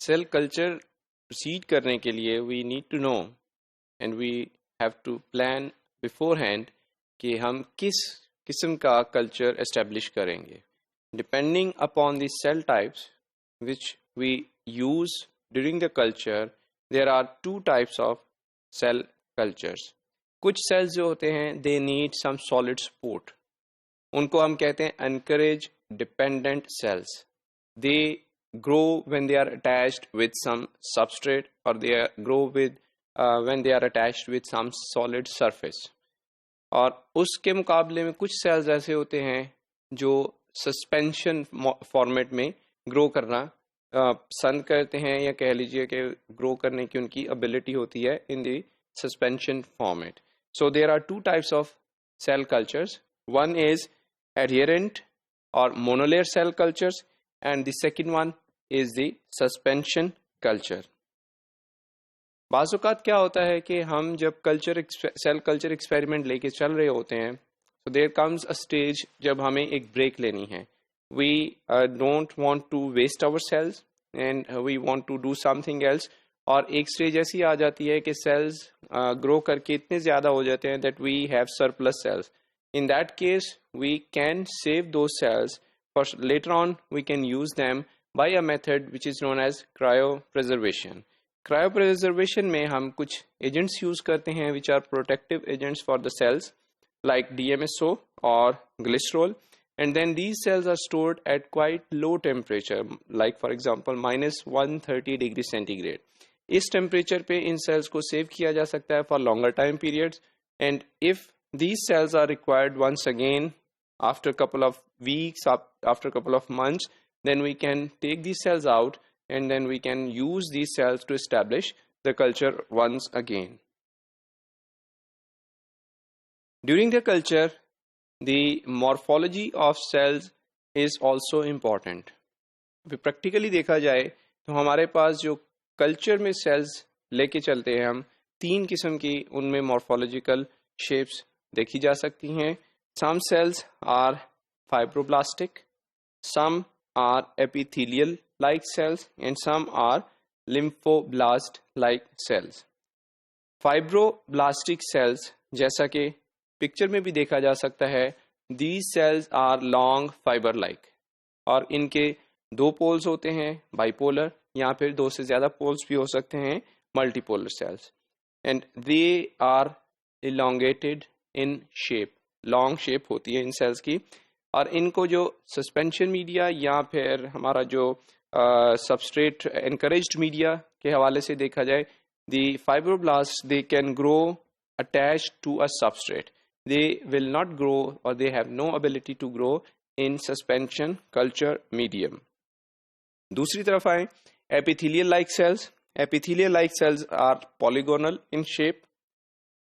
Cell culture proceed करने के लिए we need to know and we have to plan beforehand कि हम किस किस्म का कल्चर एस्टेब्लिश करेंगे depending upon the cell types which we use during the culture. There are two types of cell cultures. कुछ cells जो होते हैं they need some solid support, उनको हम कहते हैं anchorage dependent cells. They grow when they are attached with some substrate or they grow with when they are attached with some solid surface. और उसके मुकाबले में कुछ सेल्स ऐसे होते हैं जो सस्पेंशन फॉर्मेट में ग्रो करना पसंद करते हैं, या कह लीजिए कि ग्रो करने की उनकी एबिलिटी होती है in the suspension format. So there are two types of cell cultures. One is adherent और monolayer cell cultures and the second one is the suspension culture. बाज़ औक़ात क्या होता है कि हम जब सेल कल्चर एक्सपेरिमेंट लेके चल रहे होते हैं तो देयर कम्स अ स्टेज जब हमें एक ब्रेक लेनी है. We don't want to waste our cells and we want to do something else. और एक स्टेज ऐसी आ जाती है कि सेल्स ग्रो करके इतने ज़्यादा हो जाते हैं that we have surplus cells. In that case we can save those cells. Later on, we can use them by a method which is known as cryopreservation. Cryopreservation में हम कुछ agents use करते हैं which are protective agents for the cells like DMSO or glycerol, and then these cells are stored at quite low temperature like for example -130 degree centigrade. इस temperature पे इन cells को save किया जा सकता है for longer time periods, and if these cells are required once again after a couple of weeks, after a couple of months, then we can take these cells out and then we can use these cells to establish the culture once again. During the culture, the morphology of cells is also important. Practically देखा जाए तो हमारे पास जो culture में sales लेके चलते हैं हम, तीन किस्म की उनमें मॉर्फोलॉजिकल शेप्स देखी जा सकती हैं. Some cells are fibroblastic, some are epithelial-like cells, and some are lymphoblast-like cells. Fibroblastic cells, जैसा कि पिक्चर में भी देखा जा सकता है, these cells are long fiber-like, और इनके दो पोल्स होते हैं bipolar, या फिर दो से ज़्यादा पोल्स भी हो सकते हैं multipolar cells, and they are elongated in shape. Long shape होती है इन सेल्स की. और इनको जो सस्पेंशन मीडिया या फिर हमारा जो सबस्ट्रेट एनकरेज्ड मीडिया के हवाले से देखा जाए, the fibroblast they can grow attached to a substrate. They will not grow और they have no ability to grow in suspension culture medium. दूसरी तरफ आए epithelial like cells. Epithelial like cells are polygonal in shape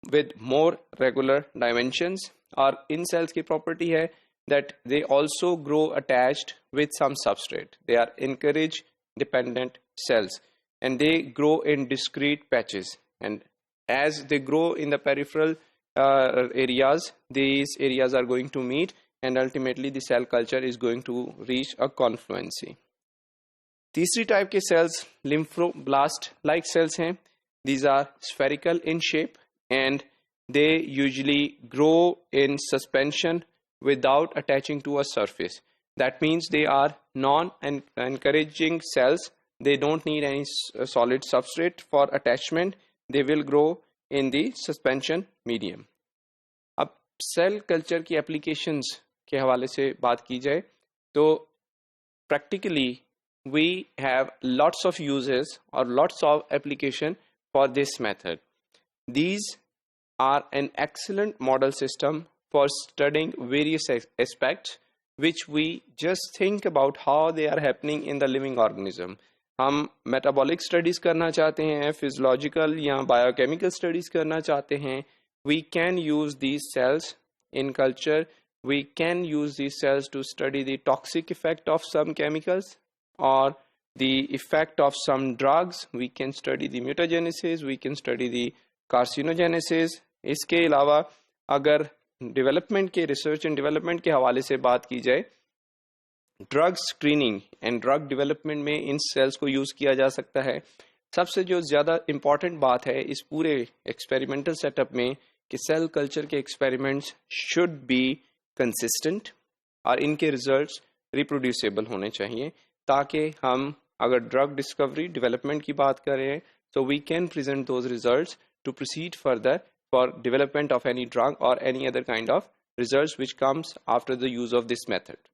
with more regular dimensions, और इन cells की property है that they also grow attached with some substrate. They are encourage dependent cells and they grow in discrete patches, and as they grow in the peripheral areas, these areas are going to meet and ultimately the cell culture is going to reach a confluency. तीसरी type के cells lymphoblast like cells हैं. These are spherical in shape and they usually grow in suspension without attaching to a surface. That means they are non-encouraging cells. They don't need any solid substrate for attachment. They will grow in the suspension medium. अब cell culture की applications के हवाले से बात की जाए तो practically we have lots of uses or lots of application for this method. These are an excellent model system for studying various aspects which we just think about how they are happening in the living organism. हम metabolic studies करना चाहते हैं, physiological या biochemical studies करना चाहते हैं. We can use these cells in culture. We can use these cells to study the toxic effect of some chemicals or the effect of some drugs. We can study the mutagenesis. We can study the carcinogenesis. इसके अलावा अगर development के research and development के हवाले से बात की जाए drug screening and drug development में इन सेल्स को यूज़ किया जा सकता है। सबसे जो ज़्यादा इम्पॉर्टेंट बात है इस पूरे एक्सपेरिमेंटल सेटअप में कि सेल कल्चर के एक्सपेरिमेंट्स शुड बी कंसिस्टेंट और इनके रिजल्ट्स रिप्रोड्यूसेबल होने चाहिए, ताकि हम अगर ड्रग डिस्कवरी डेवलपमेंट की बात करें so we can present those results to proceed further for development of any drug or any other kind of results which comes after the use of this method.